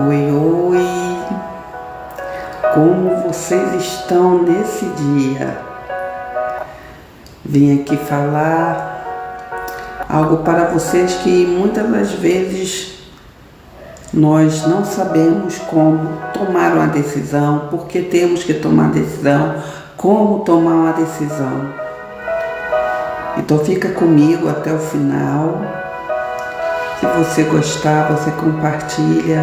Oi, oi! Como vocês estão nesse dia? Vim aqui falar algo para vocês que muitas das vezes nós não sabemos como tomar uma decisão, porque temos que tomar decisão, como tomar uma decisão. Então fica comigo até o final. Se você gostar, você compartilha,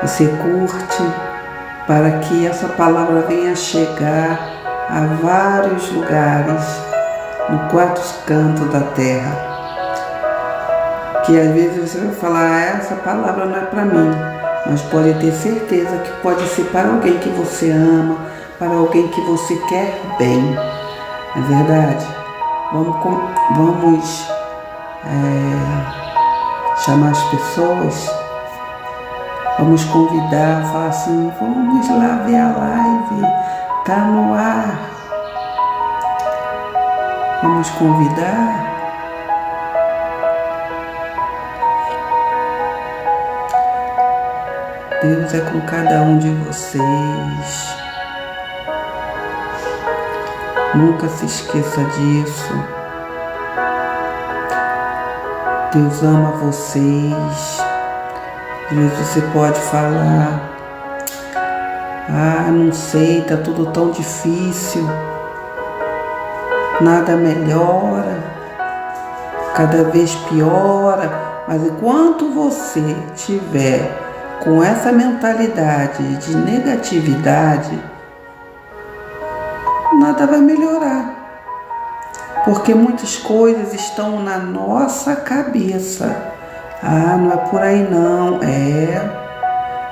você curte, para que essa palavra venha chegar a vários lugares, no quatro cantos da terra. Que às vezes você vai falar, essa palavra não é para mim, mas pode ter certeza que pode ser para alguém que você ama, para alguém que você quer bem. Não é verdade? Vamos chamar as pessoas, vamos convidar, falar assim, vamos lá ver a live, tá no ar. Vamos convidar. Deus é com cada um de vocês. Nunca se esqueça disso. Deus ama vocês. Às vezes você pode falar, não sei, tá tudo tão difícil, nada melhora, cada vez piora, mas enquanto você tiver com essa mentalidade de negatividade, nada vai melhorar, porque muitas coisas estão na nossa cabeça. Não é por aí não,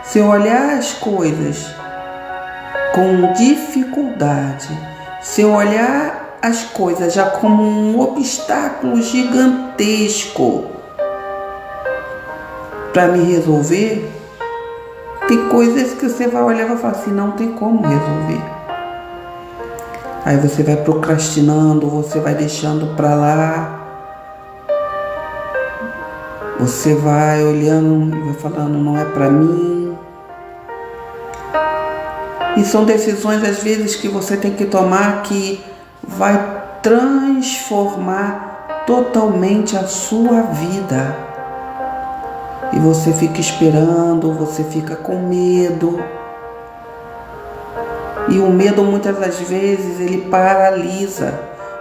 se eu olhar as coisas com dificuldade, se eu olhar as coisas já como um obstáculo gigantesco para me resolver, tem coisas que você vai olhar e vai falar assim, não tem como resolver. Aí você vai procrastinando, você vai deixando para lá, você vai olhando e vai falando, não é para mim. E são decisões às vezes que você tem que tomar que vai transformar totalmente a sua vida. E você fica esperando, você fica com medo. E o medo muitas das vezes ele paralisa.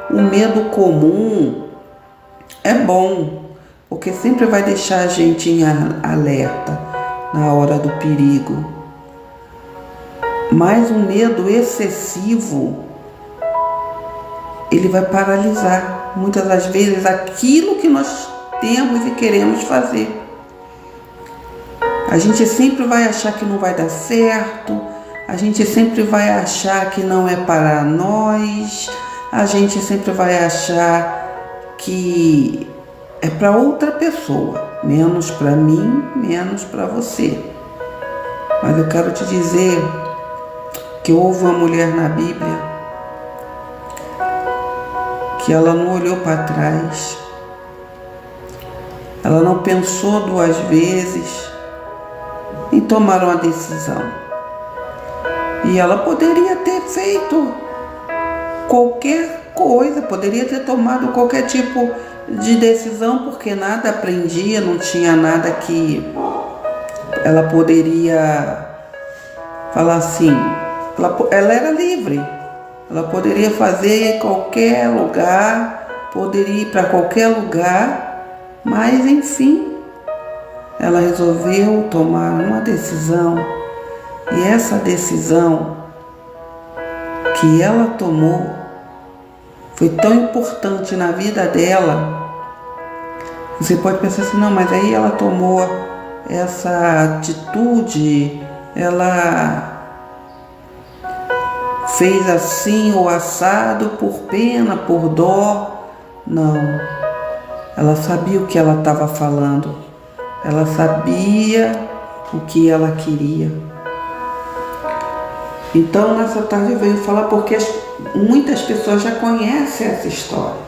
O medo comum é bom, porque sempre vai deixar a gente em alerta na hora do perigo. Mas o medo excessivo, ele vai paralisar muitas das vezes aquilo que nós temos e queremos fazer. A gente sempre vai achar que não vai dar certo, a gente sempre vai achar que não é para nós, a gente sempre vai achar que é para outra pessoa, menos para mim, menos para você. Mas eu quero te dizer que houve uma mulher na Bíblia que ela não olhou para trás, ela não pensou duas vezes em tomar uma decisão. E ela poderia ter feito qualquer coisa, poderia ter tomado qualquer tipo de decisão, porque nada aprendia, não tinha nada que ela poderia falar assim. Ela era livre, ela poderia fazer em qualquer lugar, poderia ir para qualquer lugar, mas enfim, ela resolveu tomar uma decisão. E essa decisão que ela tomou foi tão importante na vida dela. Você pode pensar assim, não, mas aí ela tomou essa atitude, ela fez assim ou assado por pena, por dó. Não, ela sabia o que ela estava falando, ela sabia o que ela queria. Então nessa tarde eu venho falar porque muitas pessoas já conhecem essa história,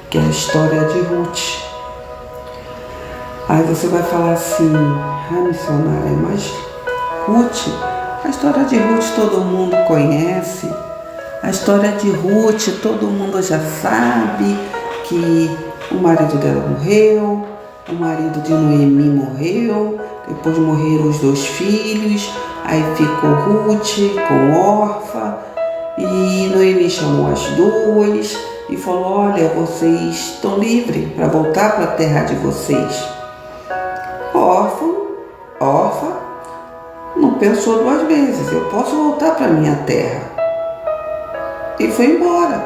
que é a história de Ruth. Aí você vai falar assim, missionária, mas Ruth, a história de Ruth todo mundo conhece. A história de Ruth todo mundo já sabe que o marido dela morreu, o marido de Noemi morreu, depois morreram os 2 filhos, aí ficou Ruth com Orfa, e Noemi chamou as 2 e falou, olha, vocês estão livres para voltar para a terra de vocês. Orfa não pensou 2 vezes, eu posso voltar para minha terra. E foi embora,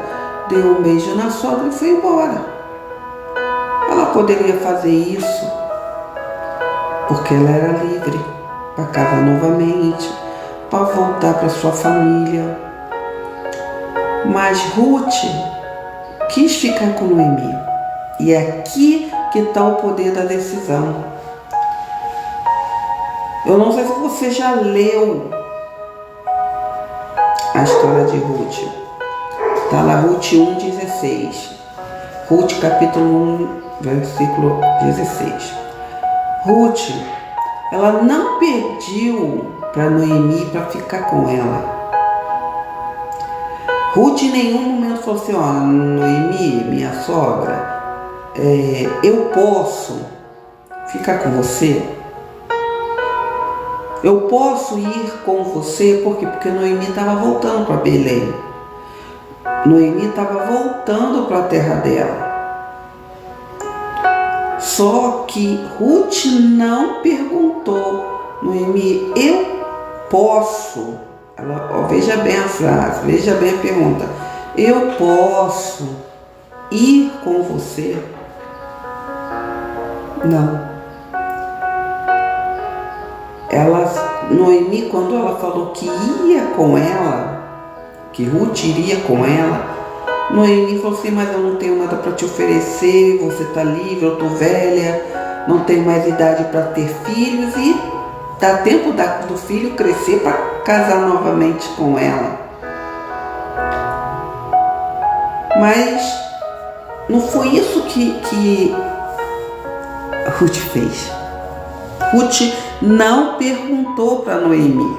deu um beijo na sogra e foi embora. Ela poderia fazer isso porque ela era livre para casar novamente, para voltar para sua família. Mas Ruth quis ficar com Noemi. E é aqui que está o poder da decisão. Eu não sei se você já leu a história de Ruth. Está lá Ruth 1,16. Ruth capítulo 1, versículo 16. Ruth, ela não pediu para Noemi para ficar com ela. Ruth em nenhum momento falou assim, ó, Noemi, minha sogra, eu posso ficar com você? Eu posso ir com você? Porque Noemi estava voltando para Belém. Noemi estava voltando para a terra dela. Só que Ruth não perguntou, Noemi, eu posso? Ela, veja bem a frase, veja bem a pergunta. Eu posso ir com você? Não. Noemi, quando ela falou que ia com ela, que Ruth iria com ela, Noemi falou assim, mas eu não tenho nada para te oferecer, você está livre, eu estou velha, não tenho mais idade para ter filhos e dá tempo do filho crescer para casar novamente com ela. Mas não foi isso que Ruth fez. Ruth não perguntou para Noemi,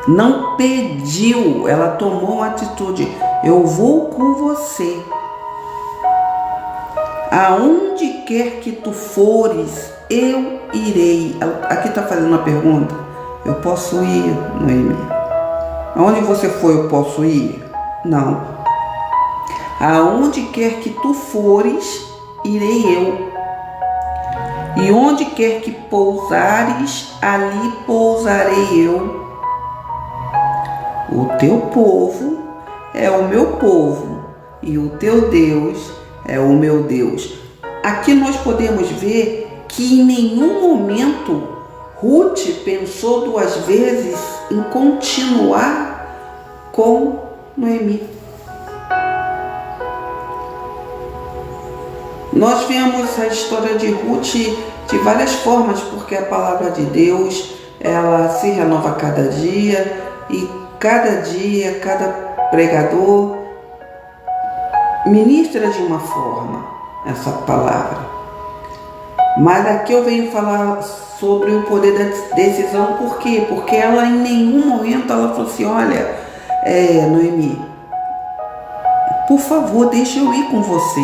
não pediu, ela tomou uma atitude, eu vou com você. Aonde quer que tu fores, eu irei. Aqui está fazendo uma pergunta. Eu posso ir, Noemi? Aonde você for, eu posso ir? Não. Aonde quer que tu fores, irei eu. E onde quer que pousares, ali pousarei eu. O teu povo é o meu povo, e o teu Deus é o meu Deus. Aqui nós podemos ver que em nenhum momento Ruth pensou 2 vezes em continuar com Noemi. Nós vemos a história de Ruth de várias formas, porque a palavra de Deus, ela se renova a cada dia, e cada dia, cada pregador ministra de uma forma essa palavra. Mas aqui eu venho falar sobre o poder da decisão. Por quê? Porque ela em nenhum momento ela falou assim, olha, Noemi, por favor, deixa eu ir com você.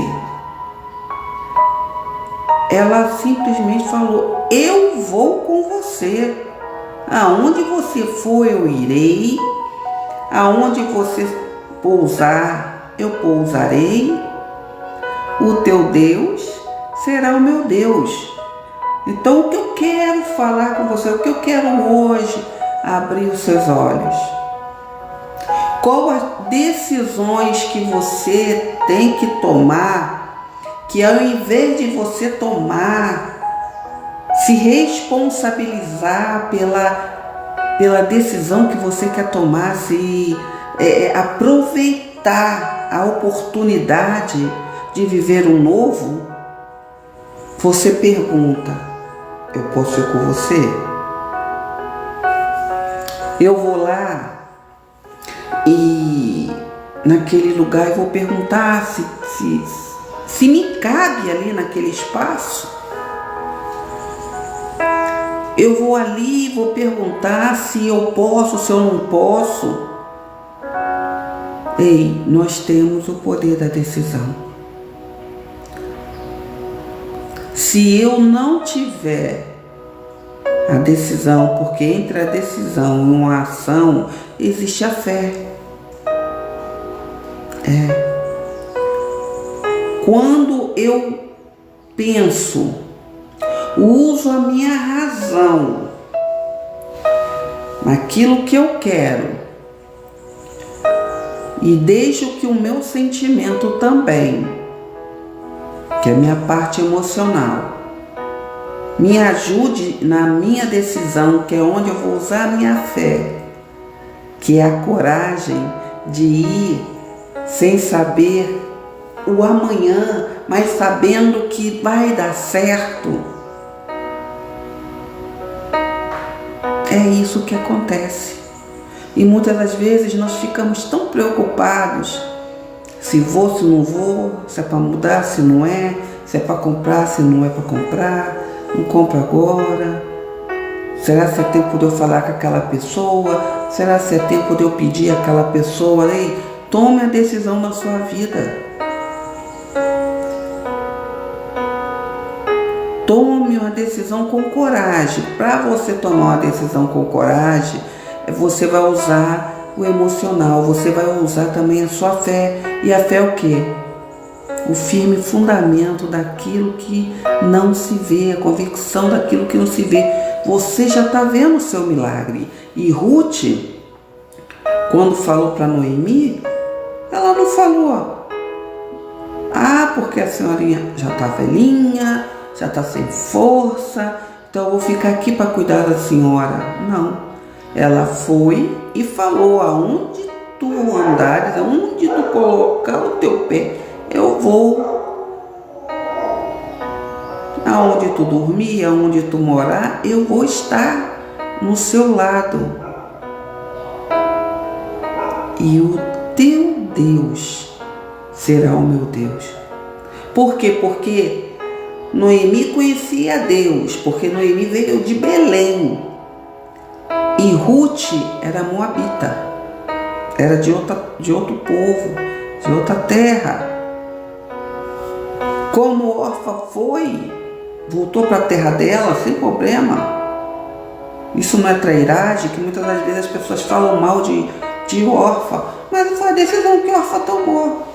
Ela simplesmente falou, eu vou com você. Aonde você for, eu irei. Aonde você pousar, eu pousarei. O teu Deus será o meu Deus. Então, o que eu quero falar com você, o que eu quero hoje, abrir os seus olhos. Qual as decisões que você tem que tomar, que ao invés de você tomar, se responsabilizar pela decisão que você quer tomar, se aproveitar a oportunidade de viver um novo, você pergunta, eu posso ir com você? Eu vou lá e naquele lugar eu vou perguntar se me cabe ali naquele espaço. Eu vou ali e vou perguntar se eu posso, se eu não posso. Ei, nós temos o poder da decisão. Se eu não tiver a decisão, porque entre a decisão e uma ação existe a fé. Quando eu penso, uso a minha razão naquilo que eu quero e deixo que o meu sentimento também, que é a minha parte emocional, me ajude na minha decisão, que é onde eu vou usar a minha fé, que é a coragem de ir sem saber o amanhã, mas sabendo que vai dar certo. É isso que acontece. E muitas das vezes nós ficamos tão preocupados, se vou, se não vou, se é para mudar, se não é, se é para comprar, se não é para comprar, não compro agora. Será que é tempo de eu falar com aquela pessoa? Será que é tempo de eu pedir àquela pessoa? Ei, tome a decisão na sua vida. Tome uma decisão com coragem. Para você tomar uma decisão com coragem, você vai usar o emocional, você vai usar também a sua fé. E a fé é o quê? O firme fundamento daquilo que não se vê, a convicção daquilo que não se vê. Você já está vendo o seu milagre. E Ruth, quando falou para Noemi, ela não falou: ah, porque a senhorinha já está velhinha, já está sem força, então eu vou ficar aqui para cuidar da senhora. Não. Ela foi e falou: aonde tu andares, aonde tu colocar o teu pé, eu vou. Aonde tu dormir, aonde tu morar, eu vou estar no seu lado. E o teu Deus será o meu Deus. Por quê? Porque Noemi conhecia Deus, porque Noemi veio de Belém. E Ruth era moabita, era de outro povo, de outra terra. Como Orfa foi, voltou para a terra dela sem problema. Isso não é trairagem, que muitas das vezes as pessoas falam mal de Orfa, mas foi a decisão que Orfa tomou.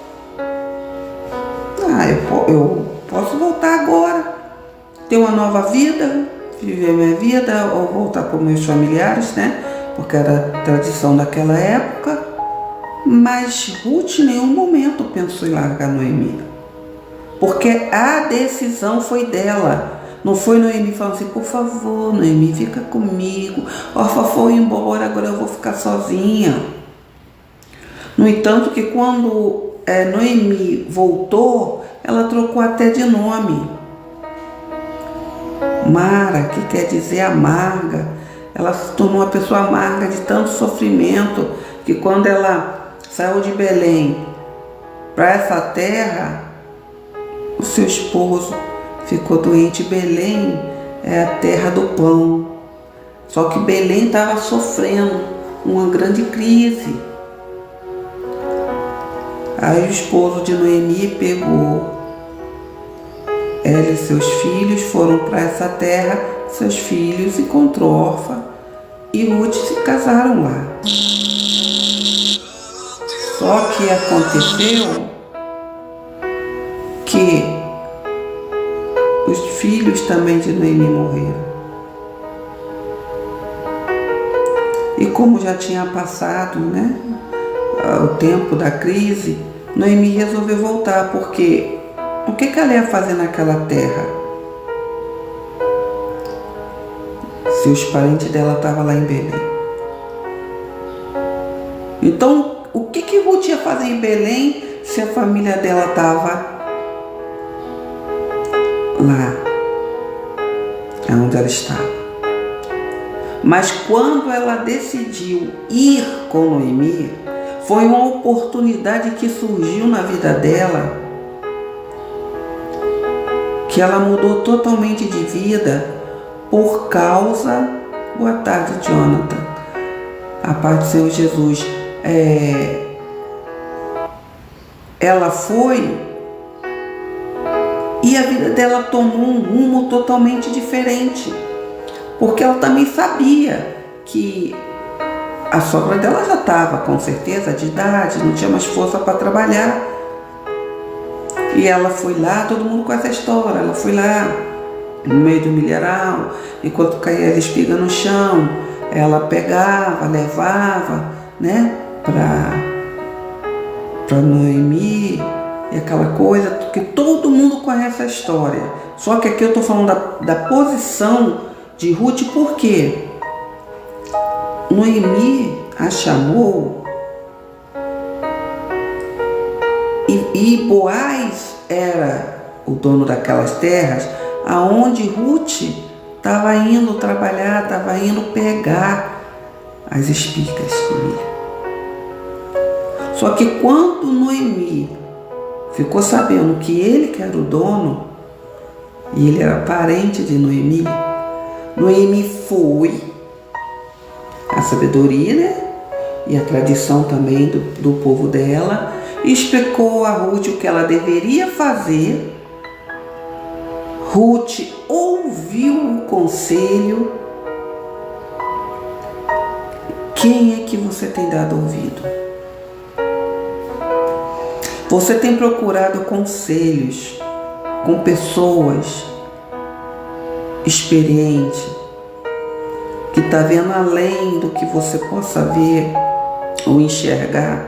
Eu posso voltar agora, ter uma nova vida, viver minha vida, ou voltar para os meus familiares, né? Porque era a tradição daquela época. Mas Ruth em nenhum momento pensou em largar Noemi, porque a decisão foi dela. Não foi Noemi falando assim: por favor, Noemi, fica comigo, Orfa foi embora, agora eu vou ficar sozinha. No entanto, que quando Noemi voltou, ela trocou até de nome. Mara, que quer dizer amarga. Ela se tornou uma pessoa amarga de tanto sofrimento, que quando ela saiu de Belém para essa terra, o seu esposo ficou doente. Belém é a terra do pão. Só que Belém estava sofrendo uma grande crise. Aí o esposo de Noemi pegou ela e seus filhos, foram para essa terra. Seus filhos encontrou Orfa e Ruth, se casaram lá. Só que aconteceu que os filhos também de Noemi morreram. E como já tinha passado, né, o tempo da crise, Noemi resolveu voltar, porque o que ela ia fazer naquela terra? Se os parentes dela estavam lá em Belém. Então, o que Ruth ia fazer em Belém se a família dela estava lá, onde ela estava? Mas quando ela decidiu ir com Noemi, foi uma oportunidade que surgiu na vida dela, que ela mudou totalmente de vida, por causa, boa tarde, Jonathan, a paz do Senhor Jesus, ela foi e a vida dela tomou um rumo totalmente diferente, porque ela também sabia que a sogra dela já estava com certeza de idade, não tinha mais força para trabalhar. E ela foi lá, todo mundo com essa história, ela foi lá no meio do milharal, enquanto caía as espigas no chão, ela pegava, levava, né, para Noemi, e aquela coisa, que todo mundo conhece a história. Só que aqui eu estou falando da posição de Ruth, porque Noemi a chamou e Boaz era o dono daquelas terras aonde Ruth estava indo trabalhar, estava indo pegar as espigas de milho. Só que quando Noemi ficou sabendo que ele que era o dono, e ele era parente de Noemi, Noemi foi, a sabedoria, né? E a tradição também do povo dela, explicou a Ruth o que ela deveria fazer. Ruth ouviu o conselho. Quem é que você tem dado ouvido? Você tem procurado conselhos com pessoas experientes, que está vendo além do que você possa ver ou enxergar?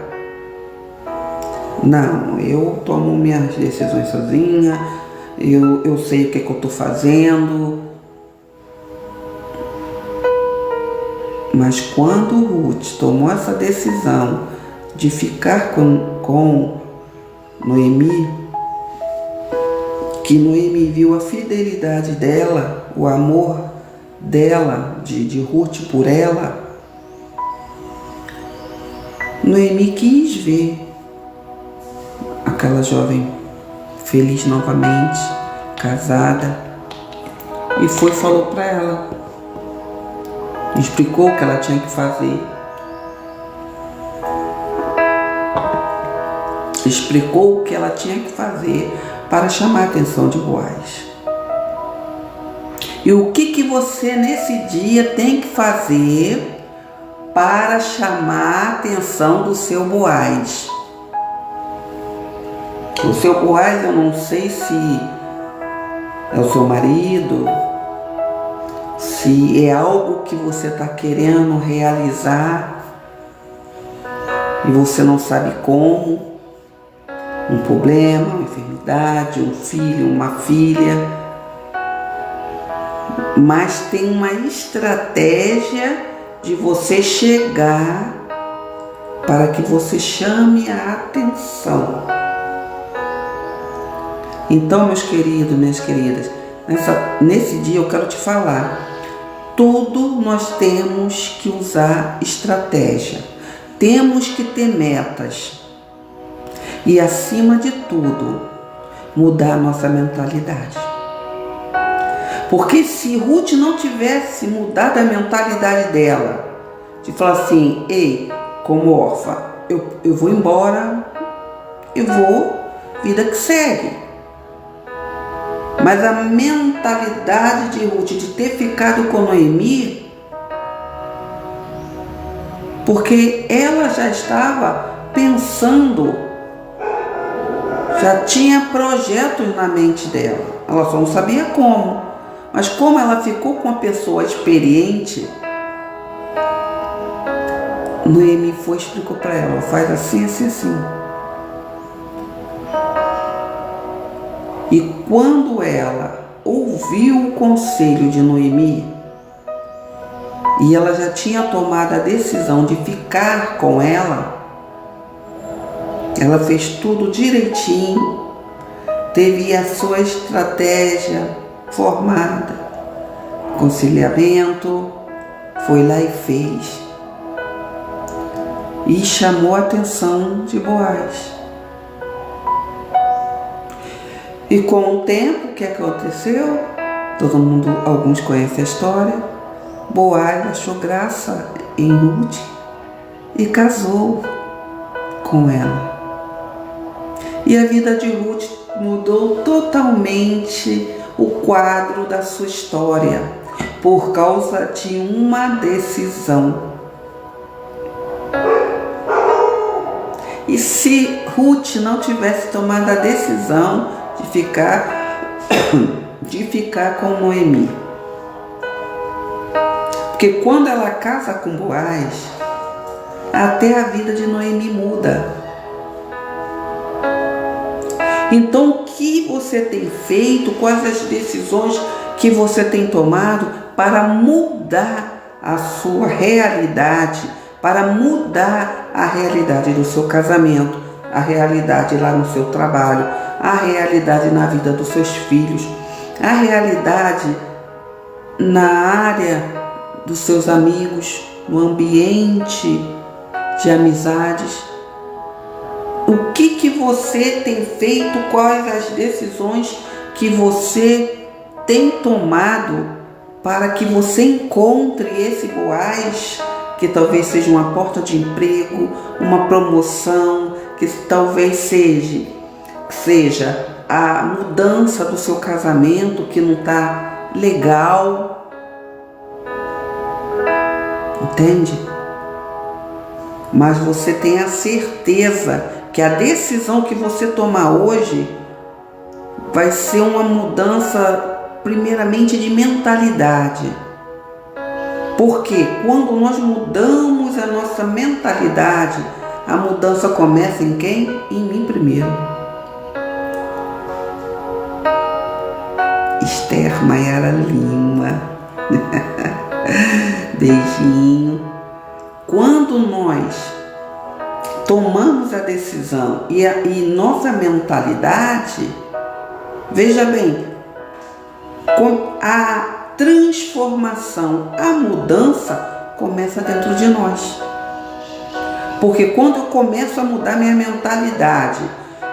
Não, eu tomo minhas decisões sozinha, eu sei o que eu estou fazendo. Mas quando Ruth tomou essa decisão de ficar com Noemi, que Noemi viu a fidelidade dela, o amor dela, de Ruth por ela, Noemi quis ver aquela jovem feliz novamente, casada, e falou para ela, explicou o que ela tinha que fazer, explicou o que ela tinha que fazer para chamar a atenção de Boaz. E o que você nesse dia tem que fazer para chamar a atenção do seu Boaz? O seu Boaz, eu não sei se é o seu marido, se é algo que você está querendo realizar e você não sabe como, um problema, uma enfermidade, um filho, uma filha, mas tem uma estratégia de você chegar para que você chame a atenção. Então, meus queridos, minhas queridas, nesse dia eu quero te falar, tudo nós temos que usar estratégia, temos que ter metas e, acima de tudo, mudar a nossa mentalidade. Porque se Ruth não tivesse mudado a mentalidade dela, de falar assim, ei, como órfã, eu vou embora, eu vou, vida que segue. Mas a mentalidade de Ruth de ter ficado com Noemi, porque ela já estava pensando, já tinha projetos na mente dela, ela só não sabia como. Mas como ela ficou com uma pessoa experiente, Noemi foi e explicou para ela, faz assim, assim, assim. E quando ela ouviu o conselho de Noemi, e ela já tinha tomado a decisão de ficar com ela fez tudo direitinho, teve a sua estratégia formada, conciliamento, foi lá e fez. E chamou a atenção de Boaz. E com o tempo, o que aconteceu? Todo mundo, alguns conhecem a história. Boaz achou graça em Ruth e casou com ela. E a vida de Ruth mudou totalmente o quadro da sua história por causa de uma decisão. E se Ruth não tivesse tomado a decisão de ficar com Noemi? Porque quando ela casa com Boaz, até a vida de Noemi muda. Então, o que você tem feito, quais as decisões que você tem tomado para mudar a sua realidade, para mudar a realidade do seu casamento, a realidade lá no seu trabalho, a realidade na vida dos seus filhos, a realidade na área dos seus amigos, no ambiente de amizades? O que você tem feito? Quais as decisões que você tem tomado para que você encontre esse Boaz, que talvez seja uma porta de emprego, uma promoção, que talvez seja a mudança do seu casamento que não está legal? Entende? Mas você tem a certeza que a decisão que você tomar hoje vai ser uma mudança, primeiramente, de mentalidade. Porque quando nós mudamos a nossa mentalidade, a mudança começa em quem? Em mim primeiro. Esther Maiara Lima. Beijinho. Quando nós tomamos a decisão e nossa mentalidade, veja bem, com a transformação, a mudança começa dentro de nós. Porque quando eu começo a mudar minha mentalidade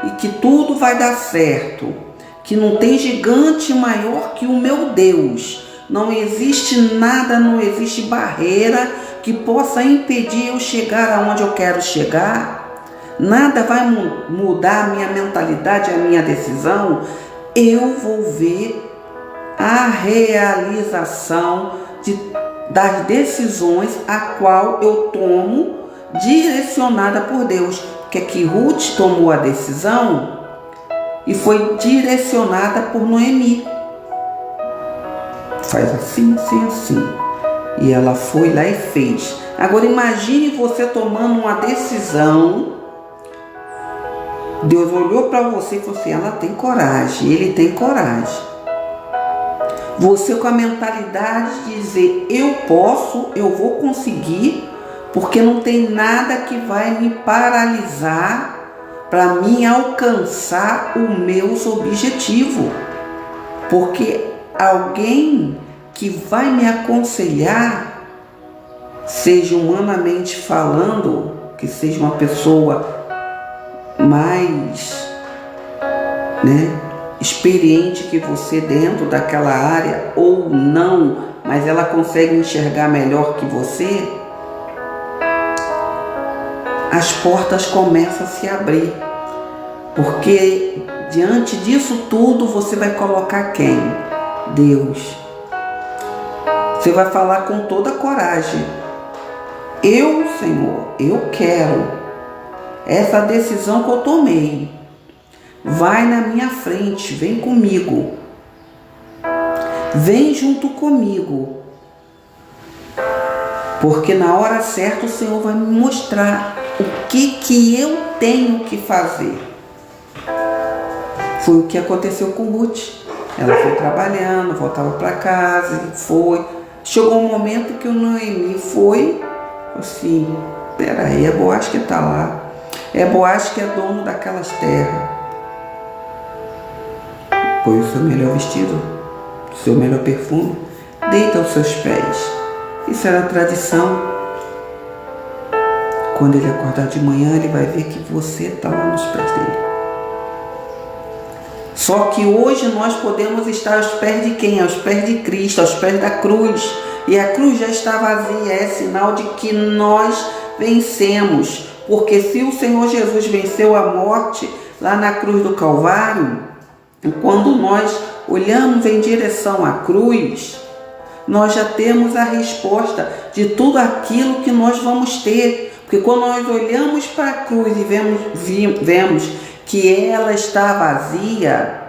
e que tudo vai dar certo, que não tem gigante maior que o meu Deus, não existe nada, não existe barreira que possa impedir eu chegar aonde eu quero chegar, nada vai mudar a minha mentalidade, a minha decisão, eu vou ver a realização das decisões a qual eu tomo, direcionada por Deus. Porque aqui Ruth tomou a decisão e foi direcionada por Noemi. Faz assim, assim, assim. E ela foi lá e fez. Agora imagine você tomando uma decisão. Deus olhou para você e falou assim, ela tem coragem, ele tem coragem. Você com a mentalidade de dizer, eu posso, eu vou conseguir, porque não tem nada que vai me paralisar para mim alcançar o meu objetivo. Porque alguém que vai me aconselhar, seja humanamente falando, que seja uma pessoa mais, experiente que você dentro daquela área, ou não, mas ela consegue enxergar melhor que você, as portas começam a se abrir. Porque diante disso tudo você vai colocar quem? Deus. Você vai falar com toda a coragem. Eu, Senhor, eu quero. Essa decisão que eu tomei. Vai na minha frente, vem comigo. Vem junto comigo. Porque na hora certa o Senhor vai me mostrar o que eu tenho que fazer. Foi o que aconteceu com Ruth. Ela foi trabalhando, voltava para casa, foi. Chegou um momento que o Noemi foi assim, peraí, é Boaz que está lá. É Boaz que é dono daquelas terras. Põe o seu melhor vestido, o seu melhor perfume, deita aos seus pés. Isso era tradição. Quando ele acordar de manhã, ele vai ver que você está lá nos pés dele. Só que hoje nós podemos estar aos pés de quem? Aos pés de Cristo, aos pés da cruz. E a cruz já está vazia, é sinal de que nós vencemos. Porque se o Senhor Jesus venceu a morte lá na cruz do Calvário, quando nós olhamos em direção à cruz, nós já temos a resposta de tudo aquilo que nós vamos ter. Porque quando nós olhamos para a cruz e vemos que ela está vazia,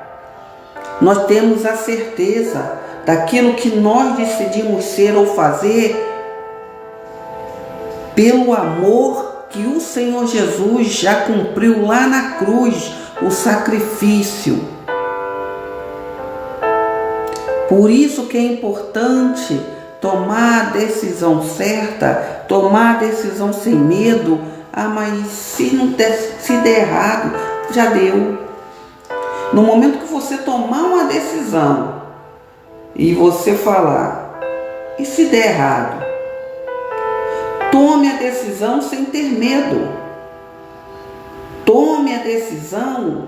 nós temos a certeza daquilo que nós decidimos ser ou fazer pelo amor que o Senhor Jesus já cumpriu lá na cruz, o sacrifício. Por isso que é importante tomar a decisão certa, tomar a decisão sem medo. Ah, mas se der errado, já deu. No momento que você tomar uma decisão e você falar, e se der errado? Tome a decisão sem ter medo. Tome a decisão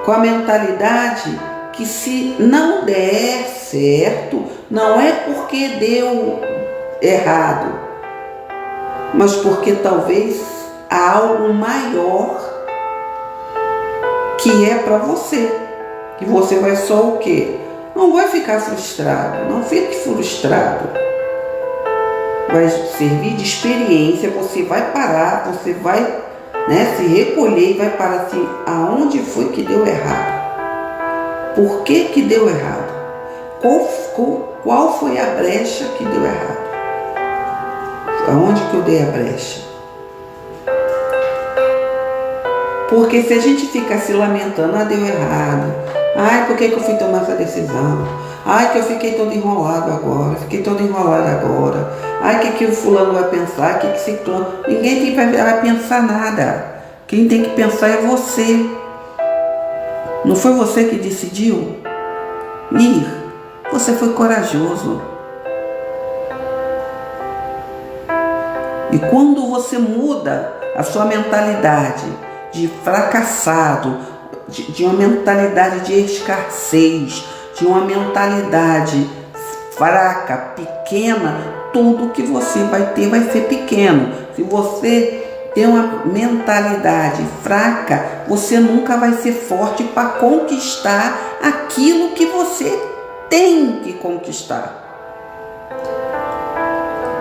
com a mentalidade que se não der certo, não é porque deu errado, mas porque talvez há algo maior que é para você. Que você vai só o quê? Não vai ficar frustrado, não fique frustrado. Vai servir de experiência, você vai parar, você vai, se recolher e vai parar assim, aonde foi que deu errado? Por que deu errado? Qual foi a brecha que deu errado? Aonde que eu dei a brecha? Porque se a gente fica se lamentando, deu errado. Ai, por que eu fui tomar essa decisão? Ai, que eu fiquei todo enrolado agora. Fiquei todo enrolado agora. Ai, que o fulano vai pensar? Que ciclano? Ninguém vai pensar nada. Quem tem que pensar é você. Não foi você que decidiu ir? Você foi corajoso. E quando você muda a sua mentalidade de fracassado, de uma mentalidade de escassez, de uma mentalidade fraca, pequena, tudo que você vai ter vai ser pequeno. Se você tem uma mentalidade fraca, você nunca vai ser forte para conquistar aquilo que você tem que conquistar.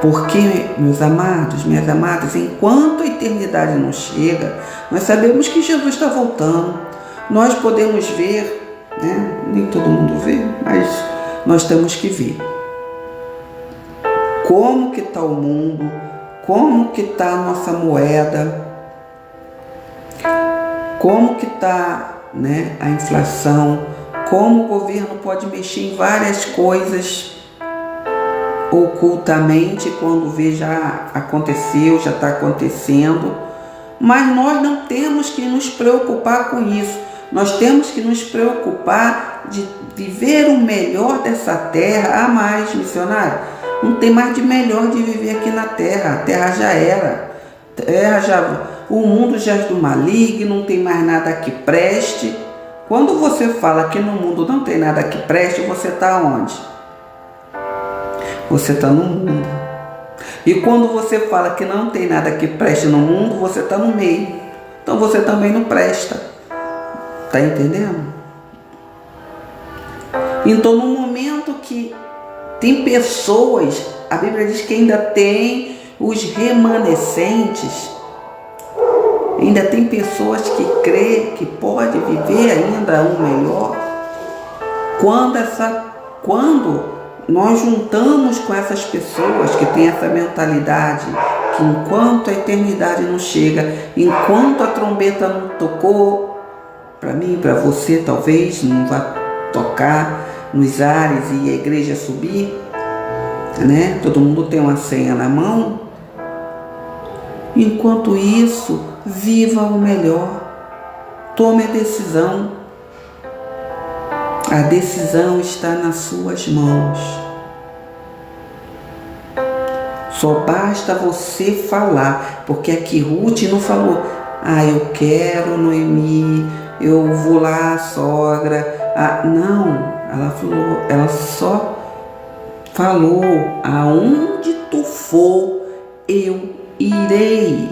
Porque, meus amados, minhas amadas, enquanto a eternidade não chega, nós sabemos que Jesus está voltando. Nós podemos ver, nem todo mundo vê, mas nós temos que ver como que está o mundo, como que está a nossa moeda, como que está, a inflação, como o governo pode mexer em várias coisas ocultamente, quando vê já aconteceu, já está acontecendo. Mas nós não temos que nos preocupar com isso. Nós temos que nos preocupar de viver o melhor dessa terra. Mais, missionário, não tem mais de melhor de viver aqui na terra. A terra já era. O mundo já é do maligno, não tem mais nada que preste. Quando você fala que no mundo não tem nada que preste, você está onde? Você está no mundo. E quando você fala que não tem nada que preste no mundo, você está no meio. Então você também não presta. Está entendendo? Então, no momento que tem pessoas, a Bíblia diz que ainda tem os remanescentes, ainda tem pessoas que crê que pode viver ainda o melhor. Quando nós juntamos com essas pessoas que têm essa mentalidade, que enquanto a eternidade não chega, enquanto a trombeta não tocou, para mim, para você talvez não vai tocar nos ares e a igreja subir, todo mundo tem uma senha na mão. Enquanto isso, viva o melhor, tome a decisão. A decisão está nas suas mãos. Só basta você falar, porque aqui Ruth não falou, eu quero, Noemi, eu vou lá, sogra. Ah, não, ela só falou, aonde tu for, eu irei.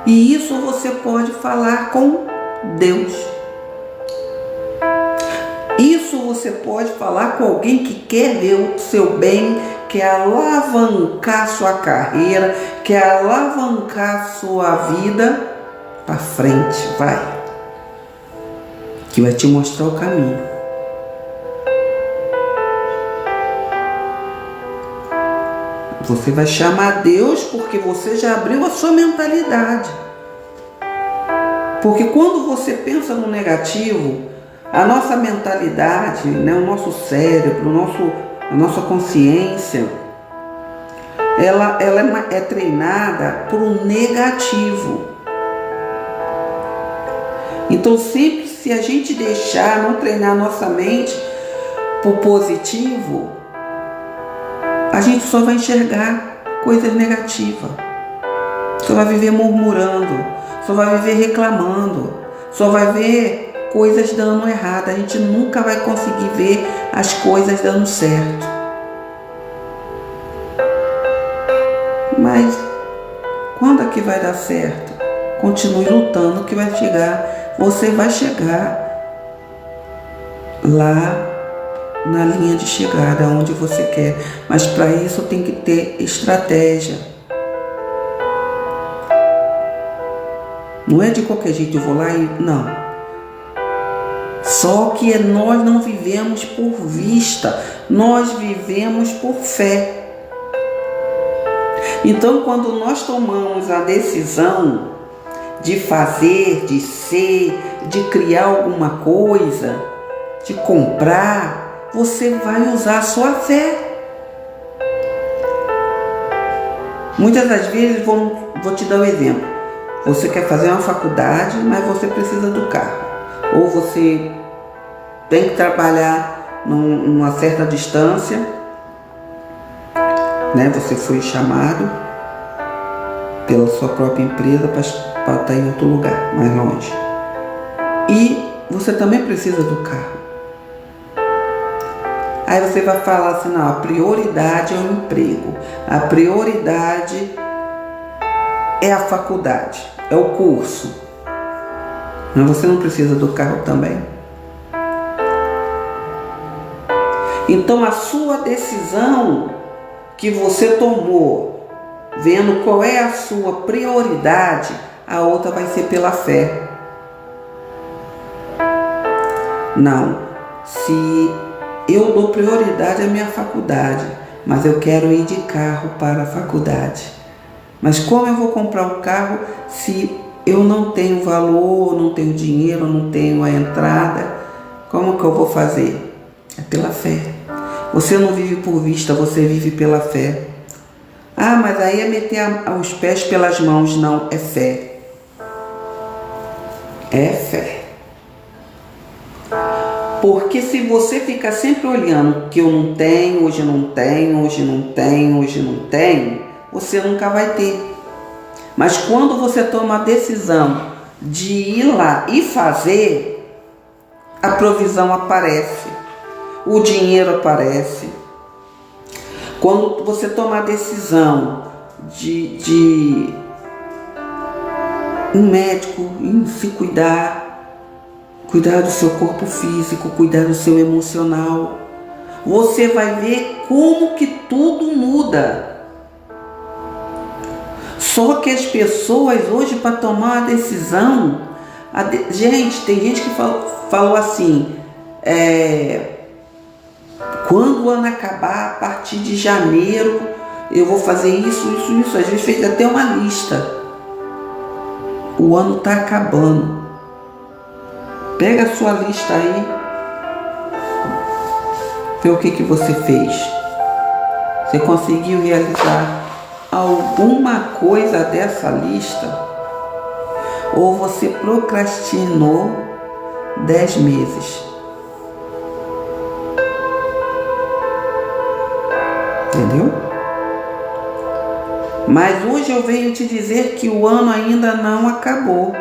E isso você pode falar com Deus. Isso você pode falar com alguém que quer ver o seu bem, quer alavancar sua carreira, quer alavancar sua vida para frente, vai. Que vai te mostrar o caminho. Você vai chamar Deus porque você já abriu a sua mentalidade. Porque quando você pensa no negativo, a nossa mentalidade, né, o nosso cérebro, a nossa consciência, ela é treinada para o negativo. Então sempre se a gente deixar, não treinar a nossa mente para o positivo, a gente só vai enxergar coisas negativas. Só vai viver murmurando, só vai viver reclamando, só vai ver coisas dando errado. A gente nunca vai conseguir ver as coisas dando certo. Mas quando é que vai dar certo? Continue lutando que vai chegar. Você vai chegar lá na linha de chegada, onde você quer. Mas para isso tem que ter estratégia. Não é de qualquer jeito eu vou lá e... Não. Só que nós não vivemos por vista, nós vivemos por fé. Então, quando nós tomamos a decisão de fazer, de ser, de criar alguma coisa, de comprar, você vai usar a sua fé. Muitas das vezes, vou te dar um exemplo. Você quer fazer uma faculdade, mas você precisa do carro. Ou você tem que trabalhar numa certa distância, né? Você foi chamado pela sua própria empresa para estar em outro lugar, mais longe. E você também precisa do carro. Aí você vai falar assim, não, a prioridade é o emprego, a prioridade é a faculdade, é o curso. Mas você não precisa do carro também? Então a sua decisão que você tomou, vendo qual é a sua prioridade, a outra vai ser pela fé. Não, se eu dou prioridade à minha faculdade, mas eu quero ir de carro para a faculdade. Mas como eu vou comprar um carro se eu não tenho valor, não tenho dinheiro, não tenho a entrada? Como que eu vou fazer? É pela fé. Você não vive por vista, você vive pela fé. Ah, mas aí é meter os pés pelas mãos. Não, é fé. É fé. Porque se você ficar sempre olhando que eu não tenho, hoje não tenho, hoje não tenho, hoje não tenho, você nunca vai ter. Mas quando você toma a decisão de ir lá e fazer, a provisão aparece, o dinheiro aparece. Quando você toma a decisão de um médico em se cuidar do seu corpo físico, cuidar do seu emocional, você vai ver como que tudo muda. Só que as pessoas hoje, para tomar a decisão, gente, tem gente que falou assim, quando o ano acabar, a partir de janeiro, eu vou fazer isso. Às vezes fez até uma lista. O ano está acabando. Pega a sua lista aí, vê o que você fez. Você conseguiu realizar alguma coisa dessa lista? Ou você procrastinou 10 meses? Entendeu? Mas hoje eu venho te dizer que o ano ainda não acabou.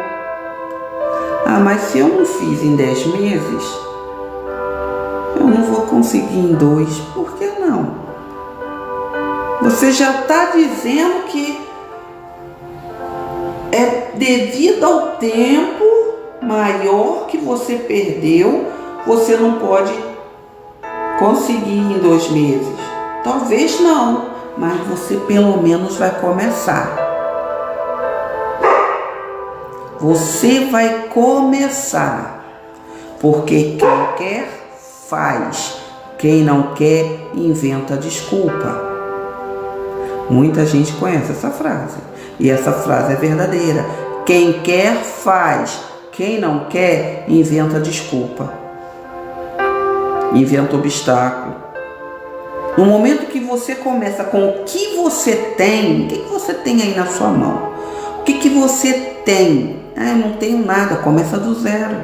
Ah, mas se eu não fiz em 10 meses, eu não vou conseguir em 2. Por que não? Você já está dizendo que é devido ao tempo maior que você perdeu, você não pode conseguir em 2 meses. Talvez não, mas você pelo menos vai começar. Você vai começar, porque quem quer, faz. Quem não quer, inventa desculpa. Muita gente conhece essa frase, e essa frase é verdadeira. Quem quer, faz. Quem não quer, inventa desculpa. Inventa obstáculo. No momento que você começa com o que você tem, o que você tem aí na sua mão? O que você tem? Ah, eu não tenho nada. Começa do zero.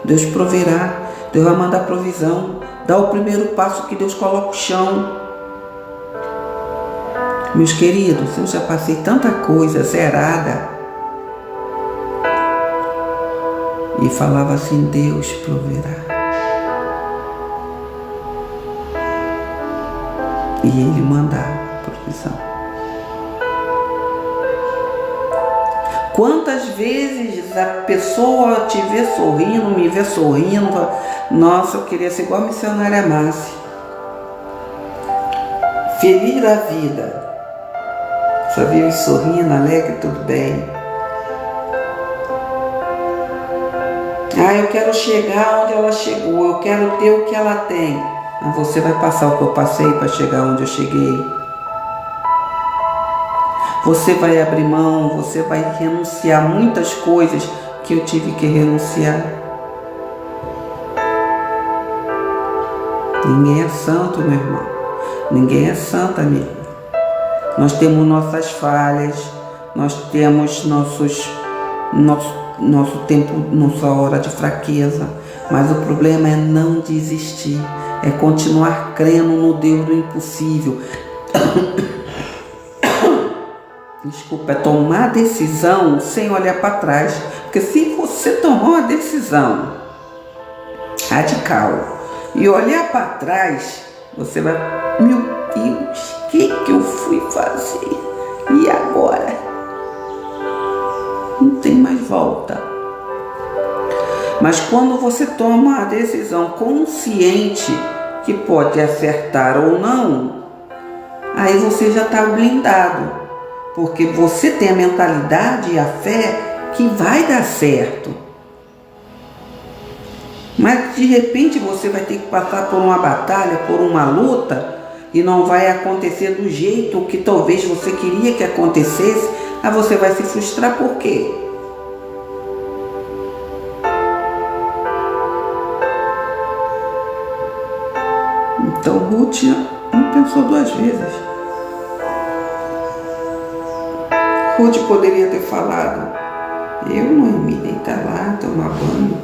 Deus proverá. Deus vai mandar provisão. Dá o primeiro passo que Deus coloca o chão. Meus queridos, eu já passei tanta coisa zerada. E falava assim, Deus proverá. E Ele mandava a provisão. Quantas vezes a pessoa te vê sorrindo, me vê sorrindo, fala, nossa, eu queria ser igual a missionária Márcia. Feliz da vida. Só vive sorrindo, alegre, tudo bem. Ah, eu quero chegar onde ela chegou, eu quero ter o que ela tem. Mas você vai passar o que eu passei para chegar onde eu cheguei. Você vai abrir mão, você vai renunciar a muitas coisas que eu tive que renunciar. Ninguém é santo, meu irmão. Ninguém é santa, minha irmã. Nós temos nossas falhas, nós temos nosso tempo, nossa hora de fraqueza. Mas o problema é não desistir, é continuar crendo no Deus do impossível. Desculpa, é tomar decisão sem olhar para trás. Porque se você tomar uma decisão radical e olhar para trás, você vai, meu Deus, o que eu fui fazer? E agora? Não tem mais volta. Mas quando você toma a decisão consciente que pode acertar ou não, aí você já está blindado. Porque você tem a mentalidade e a fé que vai dar certo. Mas de repente você vai ter que passar por uma batalha, por uma luta, e não vai acontecer do jeito que talvez você queria que acontecesse. Aí você vai se frustrar por quê? Então Ruth não pensou 2 vezes. Ruth poderia ter falado, eu, Noemi, deita lá, toma banho,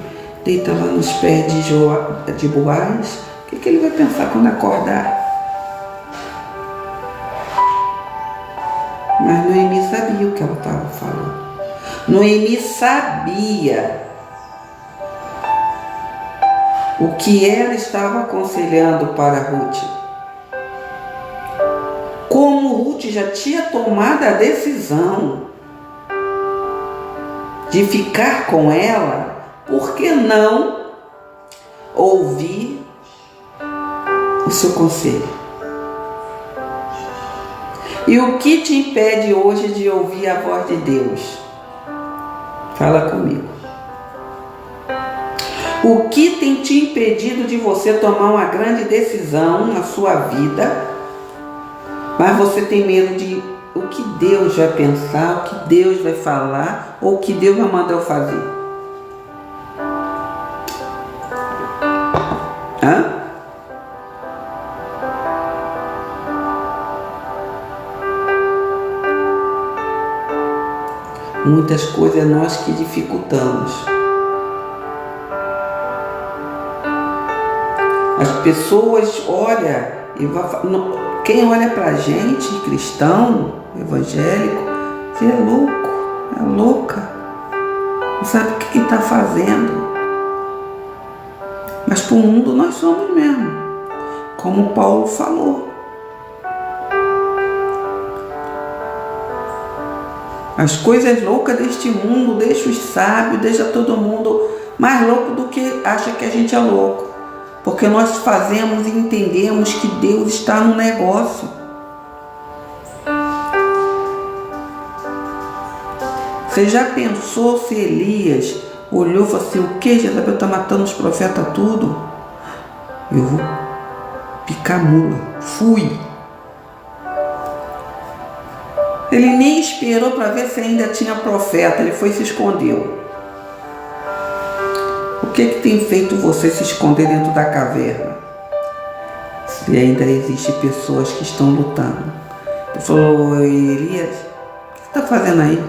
deita lá nos pés de Boaz. O que ele vai pensar quando acordar? Mas Noemi sabia o que ela estava falando. Noemi sabia o que ela estava aconselhando para Ruth. Como Ruth já tinha tomado a decisão de ficar com ela, por que não ouvir o seu conselho? E o que te impede hoje de ouvir a voz de Deus? Fala comigo. O que tem te impedido de você tomar uma grande decisão na sua vida, mas você tem medo de o que Deus vai pensar, o que Deus vai falar, ou o que Deus vai mandar eu fazer? Hã? Muitas coisas nós que dificultamos. As pessoas olham e quem olha pra gente, cristão, evangélico, você é louco, é louca. não sabe o que está fazendo. Mas para o mundo nós somos mesmo, como Paulo falou. As coisas loucas deste mundo deixam os sábios, deixa todo mundo mais louco do que acha que a gente é louco. Porque nós fazemos e entendemos que Deus está no negócio. Você já pensou se Elias olhou e falou assim: o que? Jezabel está matando os profetas tudo? Eu vou picar mula. Fui. Ele nem esperou para ver se ainda tinha profeta. Ele foi e se escondeu. O que tem feito você se esconder dentro da caverna? Se ainda existem pessoas que estão lutando. Ele falou: Elias, o que você está fazendo aí?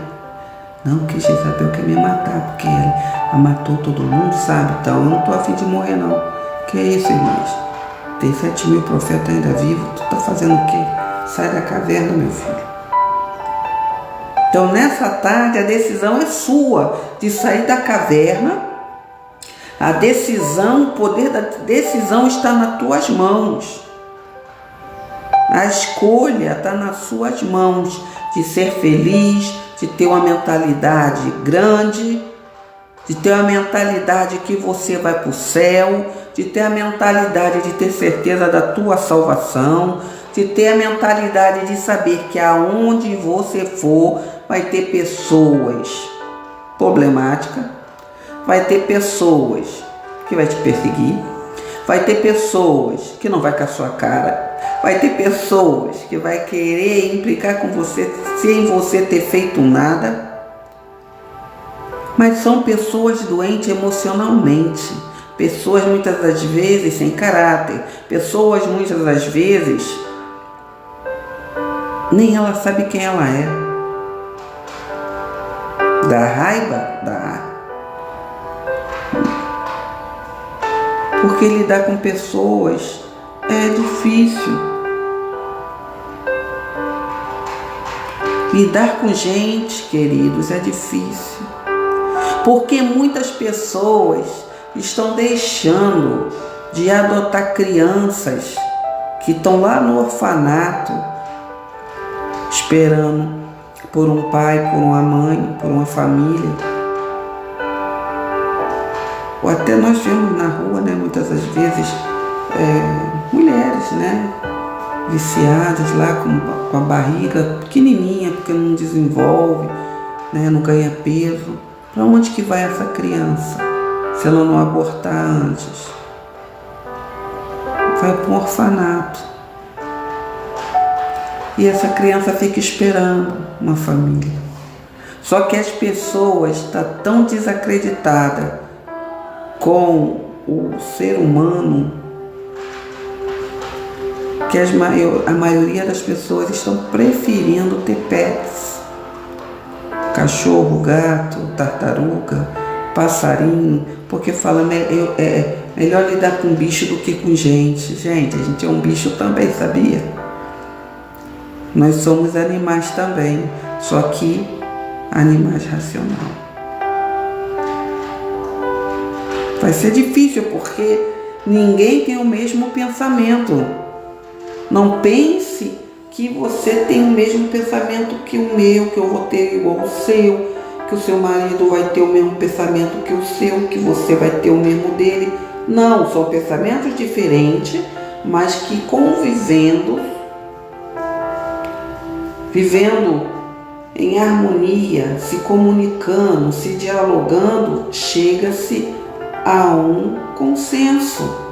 Não, que Jezabel quer me matar, porque ela matou todo mundo, sabe? Então eu não estou a fim de morrer, não. Que é isso, Elias? Tem 7.000 profetas ainda vivos. Tu está fazendo o quê? Sai da caverna, meu filho. Então nessa tarde a decisão é sua de sair da caverna. A decisão, o poder da decisão está nas tuas mãos. A escolha está nas suas mãos de ser feliz, de ter uma mentalidade grande, de ter uma mentalidade que você vai para o céu, de ter a mentalidade de ter certeza da tua salvação, de ter a mentalidade de saber que aonde você for vai ter pessoas problemáticas, vai ter pessoas que vai te perseguir, vai ter pessoas que não vai com a sua cara, vai ter pessoas que vai querer implicar com você sem você ter feito nada. Mas são pessoas doentes emocionalmente, pessoas muitas das vezes sem caráter, pessoas muitas das vezes nem ela sabe quem ela é. Dá raiva? Dá. Porque lidar com pessoas é difícil. Lidar com gente, queridos, é difícil. Porque muitas pessoas estão deixando de adotar crianças que estão lá no orfanato, esperando por um pai, por uma mãe, por uma família. Ou até nós vemos na rua, né, muitas das vezes, mulheres, né, viciadas lá com a barriga pequenininha, porque não desenvolve, né, não ganha peso. Para onde que vai essa criança se ela não abortar antes? Vai para um orfanato. E essa criança fica esperando uma família. Só que as pessoas estão tão desacreditadas com o ser humano que a maioria das pessoas estão preferindo ter pets. Cachorro, gato, tartaruga, passarinho, porque fala melhor lidar com bicho do que com gente. Gente, a gente é um bicho também, sabia? Nós somos animais também, só que animais racionais. Vai ser difícil porque ninguém tem o mesmo pensamento. Não pense que você tem o mesmo pensamento que o meu, que eu vou ter igual o seu, que o seu marido vai ter o mesmo pensamento que o seu, que você vai ter o mesmo dele. Não, são pensamentos diferentes, mas que vivendo em harmonia, se comunicando, se dialogando, chega-se a um consenso.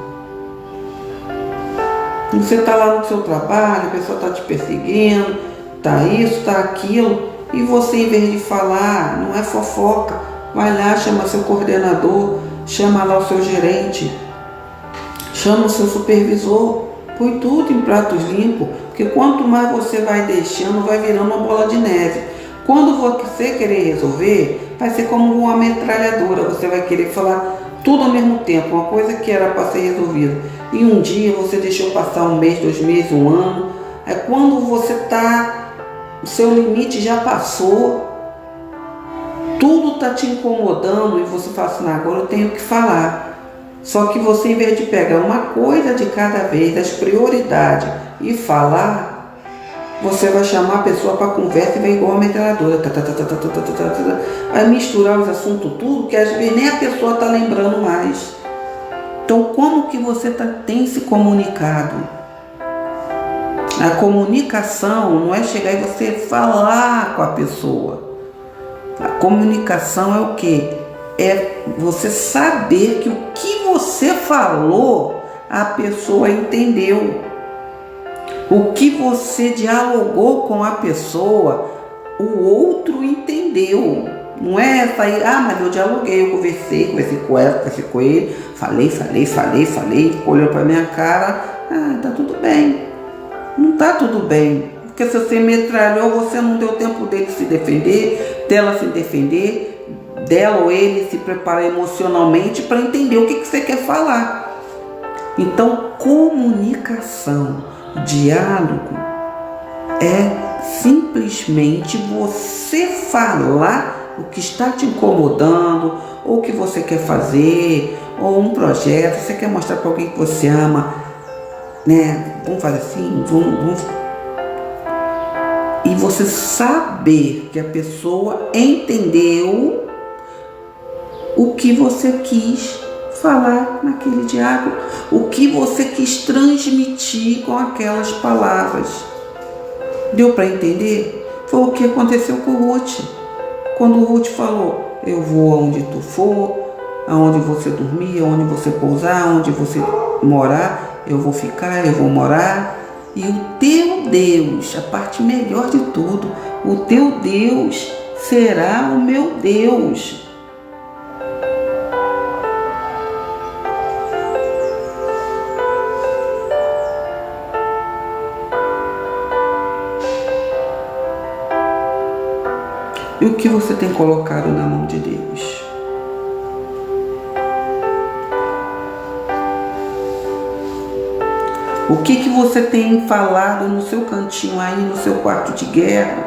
Você está lá no seu trabalho, a pessoa está te perseguindo, está isso, está aquilo, e você, em vez de falar, não é fofoca, vai lá, chama seu coordenador, chama lá o seu gerente, chama o seu supervisor, põe tudo em pratos limpos, porque quanto mais você vai deixando, vai virando uma bola de neve. Quando você querer resolver, vai ser como uma metralhadora, você vai querer falar tudo ao mesmo tempo, uma coisa que era para ser resolvida. E um dia você deixou passar um mês, 2 meses, um ano. É quando você está, o seu limite já passou. tudo está te incomodando e você fala assim, agora eu tenho que falar. Só que você, em vez de pegar uma coisa de cada vez, das prioridades, e falar, você vai chamar a pessoa para conversa e vai igual a metralhadora. Vai misturar os assuntos tudo, que às vezes nem a pessoa está lembrando mais. Então, como que você tem se comunicado? A comunicação não é chegar e você falar com a pessoa. A comunicação é o quê? É você saber que o que você falou, a pessoa entendeu. O que você dialogou com a pessoa, o outro entendeu. Não é sair, mas eu dialoguei, eu conversei com ela, conversei com ele, falei, olhou pra minha cara, tá tudo bem. Não tá tudo bem. Porque se você metralhou, você não deu tempo dele se defender, dela se defender, dela ou ele se preparar emocionalmente para entender o que você quer falar. Então, comunicação, diálogo é simplesmente você falar o que está te incomodando, ou o que você quer fazer, ou um projeto, você quer mostrar para alguém que você ama, né? Vamos fazer assim, vamos. E você saber que a pessoa entendeu o que você quis falar naquele diálogo, o que você quis transmitir com aquelas palavras. Deu para entender? Foi o que aconteceu com o Ruth. Quando o Ruth falou, eu vou aonde tu for, aonde você dormir, aonde você pousar, aonde você morar, eu vou ficar, eu vou morar. E o teu Deus, a parte melhor de tudo, o teu Deus será o meu Deus. E o que você tem colocado na mão de Deus? O que você tem falado no seu cantinho aí, no seu quarto de guerra?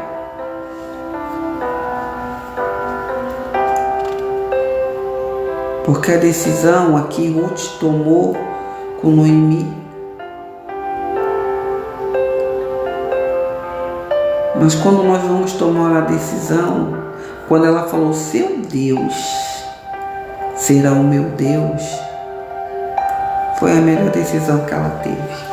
Porque a decisão aqui Ruth tomou com Noemi. Mas quando nós vamos tomar a decisão, quando ela falou, seu Deus será o meu Deus, foi a melhor decisão que ela teve.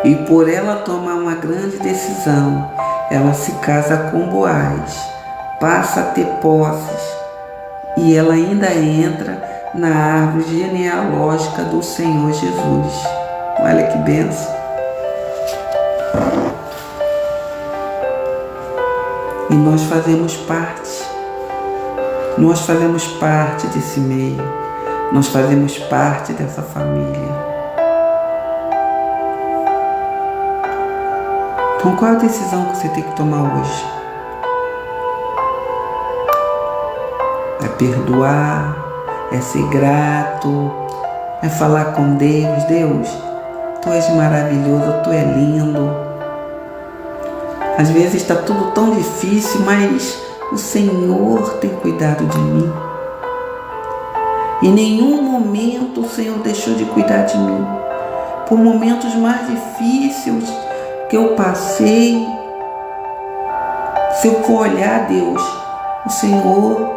E por ela tomar uma grande decisão, ela se casa com Boaz, passa a ter posses, e ela ainda entra na árvore genealógica do Senhor Jesus. Olha que bênção. E nós fazemos parte desse meio, nós fazemos parte dessa família. Então, qual é a decisão que você tem que tomar hoje? É perdoar, é ser grato, é falar com Deus. Deus, tu és maravilhoso, tu é lindo. Às vezes está tudo tão difícil, mas o Senhor tem cuidado de mim. Em nenhum momento o Senhor deixou de cuidar de mim. Por momentos mais difíceis que eu passei, se eu for olhar, Deus, o Senhor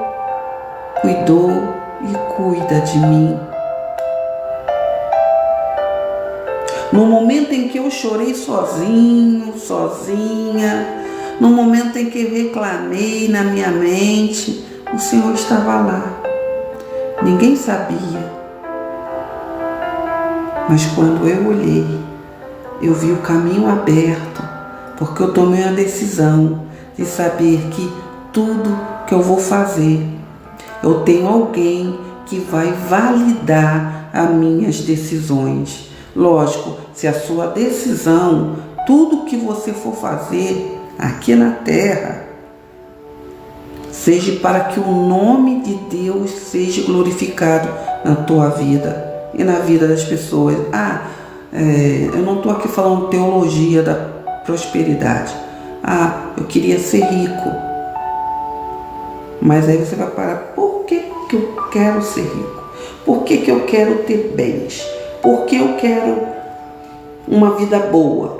cuidou e cuida de mim. No momento em que eu chorei sozinha, no momento em que eu reclamei na minha mente, o Senhor estava lá. Ninguém sabia. Mas quando eu olhei, eu vi o caminho aberto, porque eu tomei a decisão de saber que tudo que eu vou fazer, eu tenho alguém que vai validar as minhas decisões. Lógico, se a sua decisão, tudo que você for fazer aqui na terra, seja para que o nome de Deus seja glorificado na tua vida e na vida das pessoas. Eu não estou aqui falando teologia da prosperidade. Eu queria ser rico. Mas aí você vai parar, por que eu quero ser rico? Por que eu quero ter bens? Por que eu quero uma vida boa?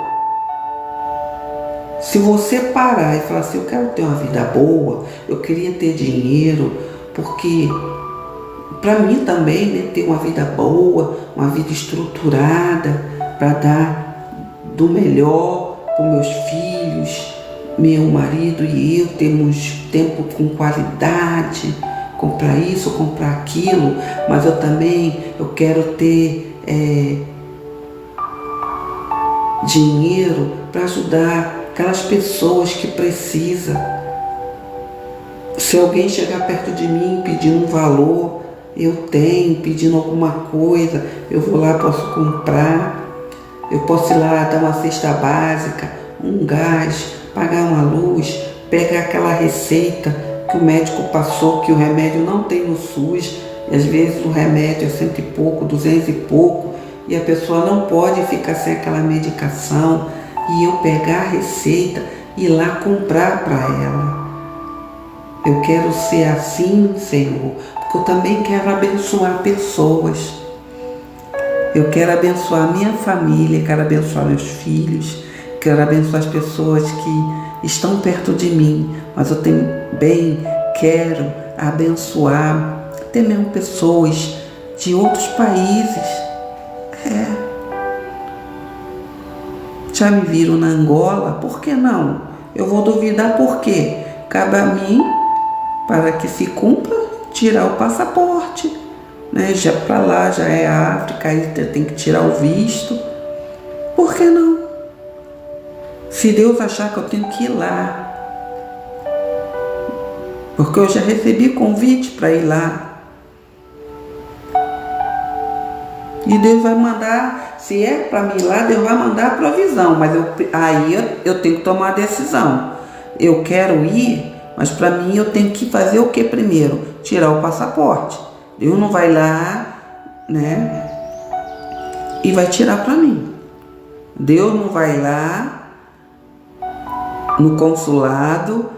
Se você parar e falar assim, eu quero ter uma vida boa, eu queria ter dinheiro, porque para mim também, né, ter uma vida boa, uma vida estruturada, para dar do melhor para os meus filhos, meu marido e eu termos tempo com qualidade, comprar isso, comprar aquilo, mas eu quero ter dinheiro para ajudar aquelas pessoas que precisam. Se alguém chegar perto de mim pedindo um valor, eu tenho, pedindo alguma coisa, eu vou lá, posso comprar, eu posso ir lá dar uma cesta básica, um gás, pagar uma luz, pegar aquela receita que o médico passou, que o remédio não tem no SUS, e às vezes o remédio é 100 e pouco, 200 e pouco, e a pessoa não pode ficar sem aquela medicação, e eu pegar a receita e ir lá comprar para ela. Eu quero ser assim, Senhor, porque eu também quero abençoar pessoas. Eu quero abençoar minha família, quero abençoar meus filhos, quero abençoar as pessoas que estão perto de mim, mas eu também quero abençoar até mesmo pessoas de outros países. Já me viram na Angola? Por que não? Eu vou duvidar por quê? Cabe a mim, para que se cumpra, tirar o passaporte, né? Já para lá, já é África, aí tem que tirar o visto. Por que não? Se Deus achar que eu tenho que ir lá, porque eu já recebi convite para ir lá. E Deus vai mandar, se é para mim ir lá, Deus vai mandar a provisão, mas aí eu tenho que tomar a decisão. Eu quero ir, mas para mim eu tenho que fazer o que primeiro? Tirar o passaporte. Deus não vai lá, né, e vai tirar para mim. Deus não vai lá no consulado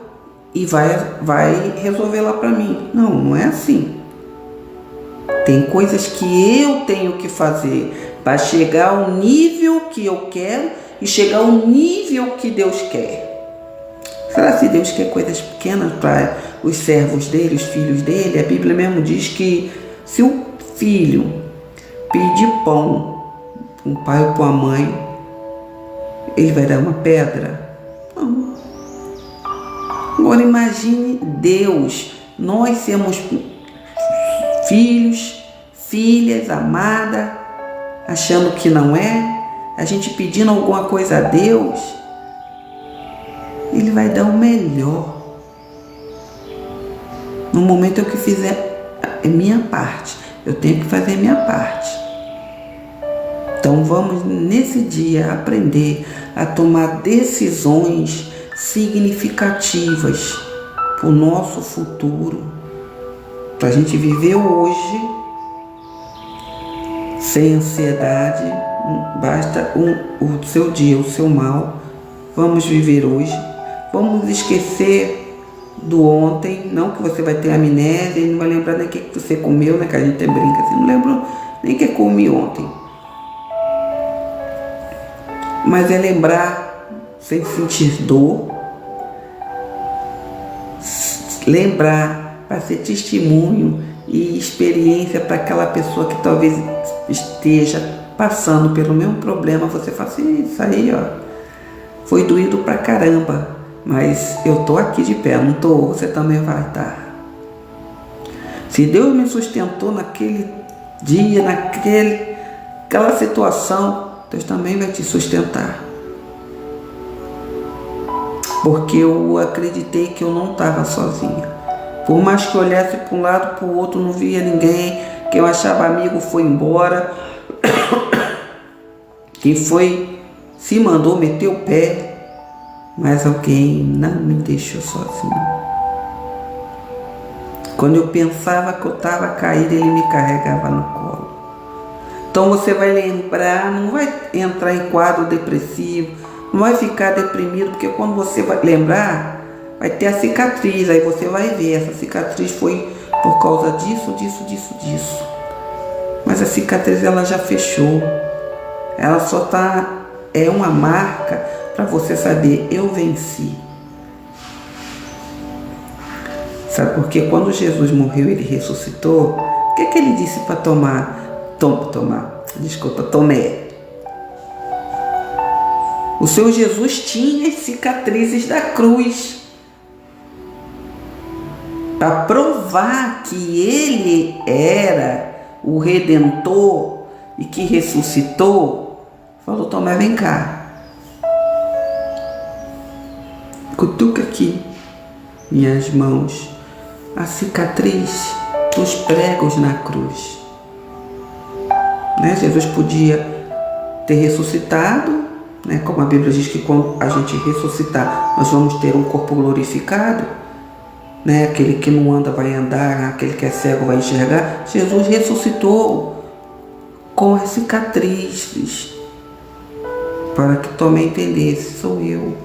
e vai resolver lá para mim. Não, não é assim. Tem coisas que eu tenho que fazer para chegar ao nível que eu quero e chegar ao nível que Deus quer. Será que Deus quer coisas pequenas para os servos dele, os filhos dele? A Bíblia mesmo diz que se o filho pedir pão para o pai ou para a mãe, ele vai dar uma pedra? Não. Agora imagine Deus, nós somos filhos, filhas, amadas, achando que não é, a gente pedindo alguma coisa a Deus, Ele vai dar o melhor. No momento que fizer a minha parte, eu tenho que fazer a minha parte. Então vamos nesse dia aprender a tomar decisões significativas para o nosso futuro, para a gente viver hoje sem ansiedade. Basta o seu dia, o seu mal. Vamos viver hoje. Vamos esquecer do ontem. Não que você vai ter amnésia e não vai lembrar nem o que você comeu, né? Que a gente brinca assim, não lembro nem o que comi ontem. Mas é lembrar sem sentir dor. Lembrar para ser testemunho e experiência para aquela pessoa que talvez esteja passando pelo mesmo problema. Você fala assim, isso aí, ó, foi doído pra caramba, mas eu tô aqui de pé, não tô, você também vai estar. Se Deus me sustentou naquele dia, naquela situação, Deus também vai te sustentar. Porque eu acreditei que eu não estava sozinha. Por mais que eu olhasse para um lado, para o outro, não via ninguém. Quem eu achava amigo foi embora. Quem foi, se mandou meter o pé. Mas alguém não me deixou sozinho. Quando eu pensava que eu estava caída, ele me carregava no colo. Então você vai lembrar, não vai entrar em quadro depressivo, não vai ficar deprimido, porque quando você vai lembrar, vai ter a cicatriz, aí você vai ver, essa cicatriz foi por causa disso, disso, disso, disso. Mas a cicatriz ela já fechou, ela só é uma marca para você saber, eu venci. Sabe por quê? Quando Jesus morreu, ele ressuscitou, o que ele disse para Tomé? O Senhor Jesus tinha as cicatrizes da cruz. Para provar que ele era o Redentor e que ressuscitou, falou: Tomé, vem cá. Cutuca aqui minhas mãos, a cicatriz dos pregos na cruz. Né? Jesus podia ter ressuscitado, né? Como a Bíblia diz que quando a gente ressuscitar, nós vamos ter um corpo glorificado, né? Aquele que não anda vai andar, aquele que é cego vai enxergar. Jesus ressuscitou com as cicatrizes, para que Tomé entendesse: sou eu,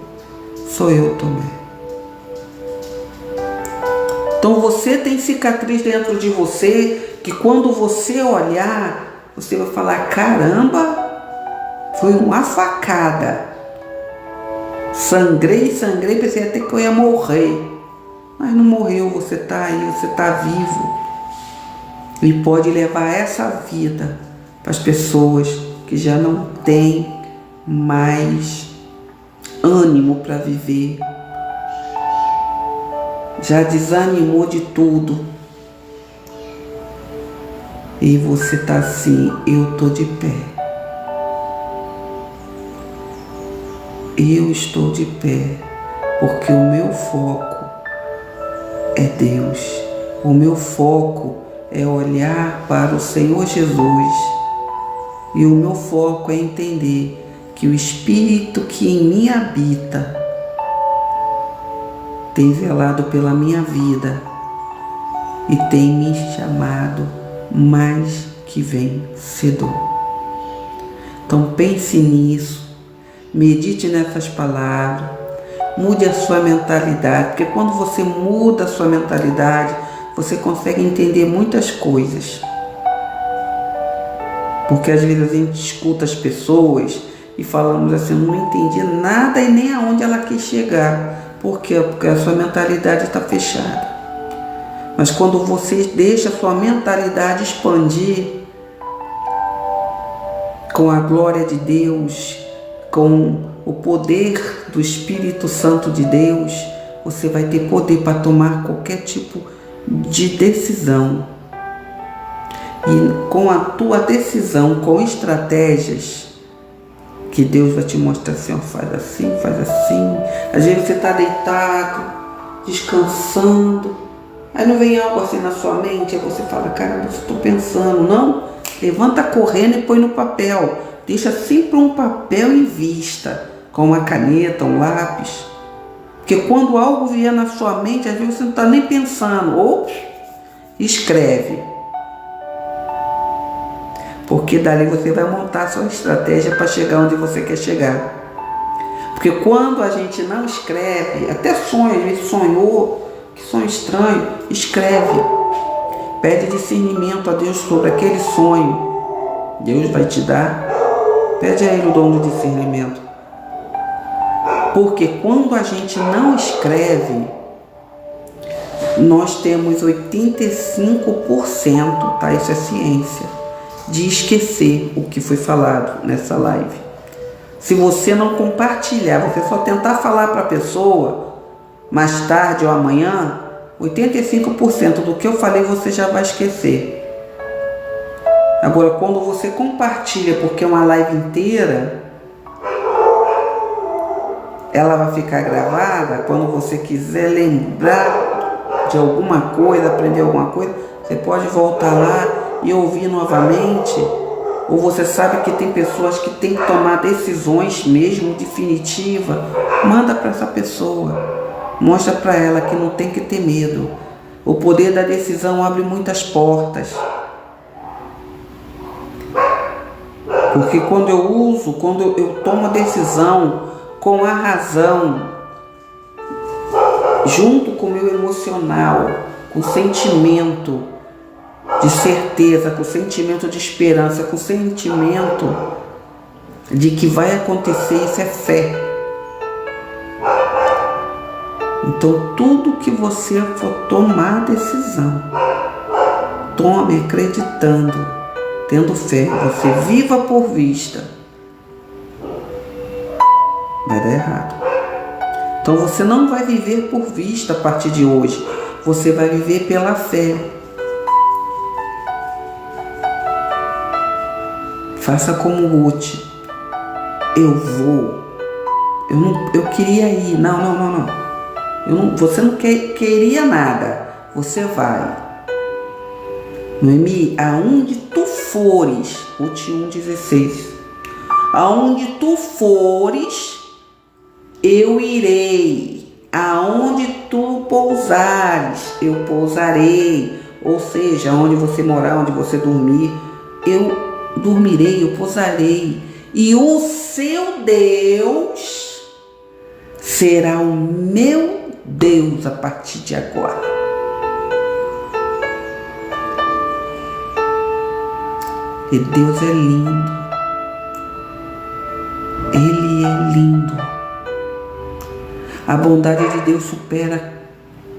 Tomé. Então você tem cicatriz dentro de você, que quando você olhar, você vai falar: caramba, foi uma facada. Sangrei, pensei até que eu ia morrer. Mas não morreu, você está aí, você está vivo. E pode levar essa vida para as pessoas que já não têm mais ânimo para viver. Já desanimou de tudo. E você está assim: eu estou de pé. Eu estou de pé, porque o meu foco é Deus. O meu foco é olhar para o Senhor Jesus. E o meu foco é entender que o Espírito que em mim habita tem velado pela minha vida e tem me chamado mais que vencedor. Então pense nisso, medite nessas palavras, mude a sua mentalidade, porque quando você muda a sua mentalidade, você consegue entender muitas coisas. Porque às vezes a gente escuta as pessoas e falamos assim: não entendi nada e nem aonde ela quis chegar. Por quê? Porque a sua mentalidade está fechada. Mas quando você deixa a sua mentalidade expandir com a glória de Deus, com o poder do Espírito Santo de Deus, você vai ter poder para tomar qualquer tipo de decisão. E com a tua decisão, com estratégias, que Deus vai te mostrar assim: ó, faz assim, faz assim. Às vezes você está deitado, descansando, aí não vem algo assim na sua mente, aí você fala: caramba, eu estou pensando. Não, levanta correndo e põe no papel. Deixa sempre um papel em vista, com uma caneta, um lápis. Porque quando algo vier na sua mente, às vezes você não está nem pensando. Ou escreve. Porque dali você vai montar a sua estratégia para chegar onde você quer chegar. Porque quando a gente não escreve, até sonha, às vezes sonhou, que sonho estranho, escreve. Pede discernimento a Deus sobre aquele sonho. Deus vai te dar. Pede a Ele o dom do discernimento. Porque quando a gente não escreve, nós temos 85%, tá? Isso é ciência, de esquecer o que foi falado nessa live. Se você não compartilhar, você só tentar falar para a pessoa mais tarde ou amanhã, 85% do que eu falei você já vai esquecer. Agora, quando você compartilha, porque é uma live inteira, ela vai ficar gravada. Quando você quiser lembrar de alguma coisa, aprender alguma coisa, você pode voltar lá e ouvir novamente. Ou você sabe que tem pessoas que têm que tomar decisões mesmo definitivas, manda para essa pessoa, mostra para ela que não tem que ter medo. O poder da decisão abre muitas portas. Porque quando eu tomo a decisão com a razão, junto com o meu emocional, com o sentimento de certeza, com o sentimento de esperança, com o sentimento de que vai acontecer, isso é fé. Então, tudo que você for tomar decisão, tome acreditando, tendo fé. Você viva por vista, vai dar errado. Então, você não vai viver por vista a partir de hoje. Você vai viver pela fé. Faça como Ruth. Eu queria ir. Não. Você não queria nada. Você vai. Noemi, aonde tu fores, Ruth 1,16. Aonde tu fores, eu irei. Aonde tu pousares, eu pousarei. Ou seja, onde você morar, onde você dormir, eu dormirei, eu pousarei. E o seu Deus será o meu Deus a partir de agora. E Deus é lindo. Ele é lindo. A bondade de Deus supera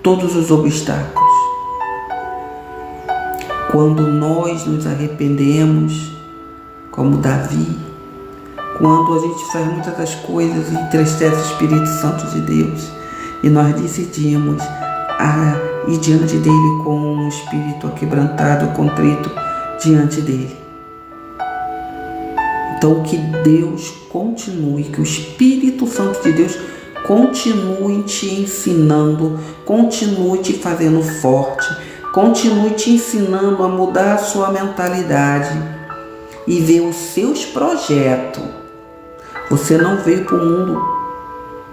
todos os obstáculos. Quando nós nos arrependemos, como Davi, quando a gente faz muitas das coisas e entristece o Espírito Santo de Deus, e nós decidimos ir diante dele com um espírito aquebrantado, contrito diante dele. Então que Deus continue, que o Espírito Santo de Deus continue te ensinando, continue te fazendo forte, continue te ensinando a mudar a sua mentalidade e ver os seus projetos. Você não veio para o mundo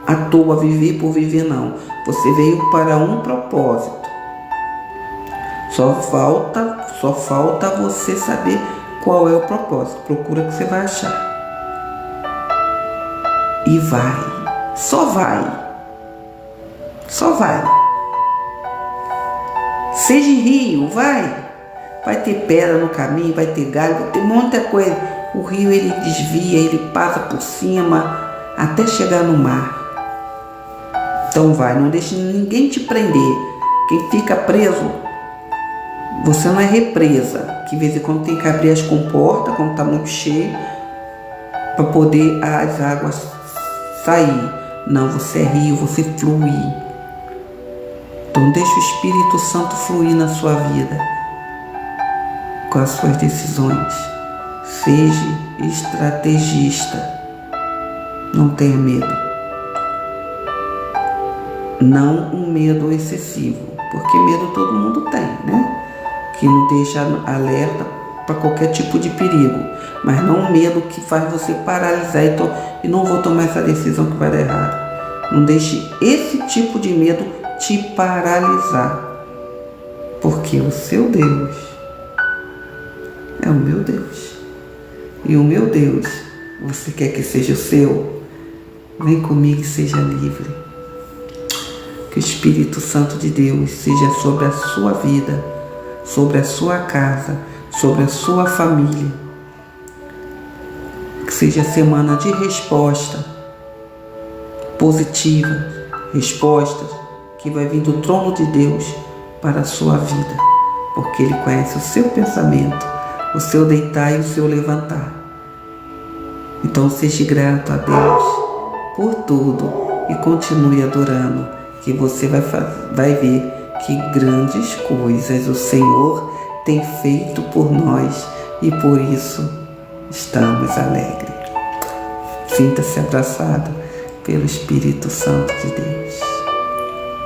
à toa, viver por viver, não. Você veio para um propósito. Só falta você saber qual é o propósito. Procura que você vai achar. E vai. Só vai. Seja rio, vai. Vai ter pedra no caminho, vai ter galho, vai ter muita coisa. O rio, ele desvia, ele passa por cima até chegar no mar. Então vai, não deixe ninguém te prender. Quem fica preso, você não é represa, que de vez em quando tem que abrir as comportas quando está muito cheio para poder as águas sair. Não, você é rio, você flui. Então deixa o Espírito Santo fluir na sua vida com as suas decisões. Seja estrategista. Não tenha medo. Não um medo excessivo, porque medo todo mundo tem, né? Que não deixa alerta para qualquer tipo de perigo, mas não um medo que faz você paralisar e não vou tomar essa decisão que vai dar errado. Não deixe esse tipo de medo te paralisar, porque o seu Deus é o meu Deus, e o meu Deus, você quer que seja o seu? Vem comigo e seja livre. Que o Espírito Santo de Deus seja sobre a sua vida, sobre a sua casa, sobre a sua família. Que seja semana de resposta positiva, respostas que vai vir do trono de Deus para a sua vida, porque Ele conhece o seu pensamento, o seu deitar e o seu levantar. Então seja grato a Deus por tudo e continue adorando, que você vai ver que grandes coisas o Senhor tem feito por nós e por isso estamos alegres. Sinta-se abraçado pelo Espírito Santo de Deus.